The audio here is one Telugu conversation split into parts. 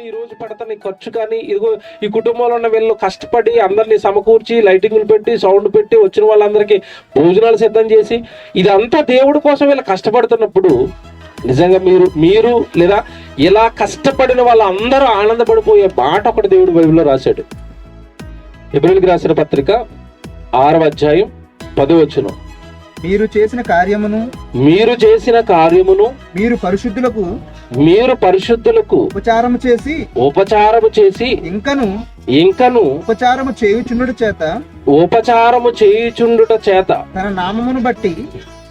ఈ రోజు పడుతున్న ఖర్చు కానీ ఇదిగో ఈ కుటుంబంలో ఉన్న వీళ్ళు కష్టపడి అందరినీ సమకూర్చి లైటింగ్లు పెట్టి సౌండ్ పెట్టి వచ్చిన వాళ్ళందరికీ భోజనాలు సిద్ధం చేసి ఇదంతా దేవుడి కోసం వీళ్ళు కష్టపడుతున్నప్పుడు నిజంగా మీరు లేదా ఇలా కష్టపడిన వాళ్ళందరూ ఆనందపడిపోయే మాట ఒకటి దేవుడు బైబిల్లో రాశాడు. హెబ్రీయులకు రాసిన పత్రిక 6వ అధ్యాయం 10వ వచనం. మీరు చేసిన కార్యమును మీరు పరిశుద్ధులకు ఉపచారము చేసి ఇంకను ఉపచారము చేయుచుండుట చేత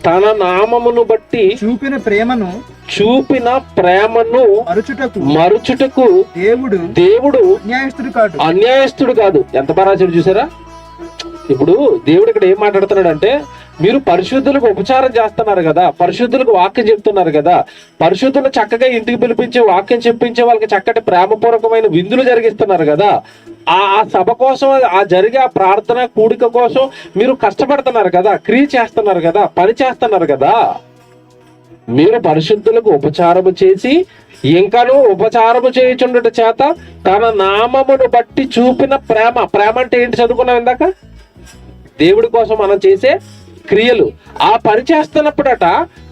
తన నామమును బట్టి చూపిన ప్రేమను మరుచుటకు దేవుడు అన్యాయస్తుడు కాదు. ఎంత బాగా రాశాడు చూసారా? ఇప్పుడు దేవుడు ఇక్కడ ఏం మాట్లాడుతున్నాడు అంటే, మీరు పరిశుద్ధులకు ఉపచారం చేస్తున్నారు కదా, పరిశుద్ధులకు వాక్యం చెప్తున్నారు కదా, పరిశుద్ధులు చక్కగా ఇంటికి పిలిపించే వాక్యం చెప్పించే వాళ్ళకి చక్కటి ప్రేమపూర్వకమైన విందులు జరిగిస్తున్నారు కదా, ఆ సభ కోసం ఆ జరిగే ఆ ప్రార్థన కూడిక కోసం మీరు కష్టపడుతున్నారు కదా, క్రియ చేస్తున్నారు కదా, పని చేస్తున్నారు కదా. మీరు పరిశుద్ధులకు ఉపచారము చేసి ఇంకను ఉపచారము చేయుచుండుట చేత తన నామమును బట్టి చూపిన ప్రేమ అంటే ఏంటి చదువుకున్నాం ఇందాక? దేవుడి కోసం మనం చేసే క్రియలు. ఆ పని చేస్తున్నప్పుడట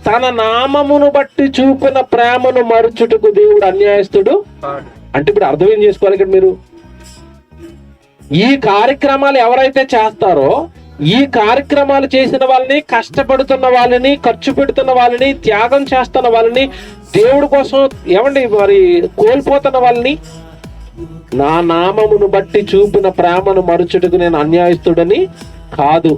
తన నామమును బట్టి చూపిన ప్రేమను మరుచుటకు దేవుడు అన్యాయస్తుడు అంటే ఇప్పుడు అర్థం ఏం చేసుకోవాలి ఇక్కడ మీరు? ఈ కార్యక్రమాలు ఎవరైతే చేస్తారో, ఈ కార్యక్రమాలు చేసిన వాళ్ళని, కష్టపడుతున్న వాళ్ళని, ఖర్చు పెడుతున్న వాళ్ళని, త్యాగం చేస్తున్న వాళ్ళని, దేవుడి కోసం మరి కోల్పోతున్న వాళ్ళని, నా నామమును బట్టి చూపిన ప్రేమను మరుచుటకు నేను అన్యాయస్తుడని కాదు.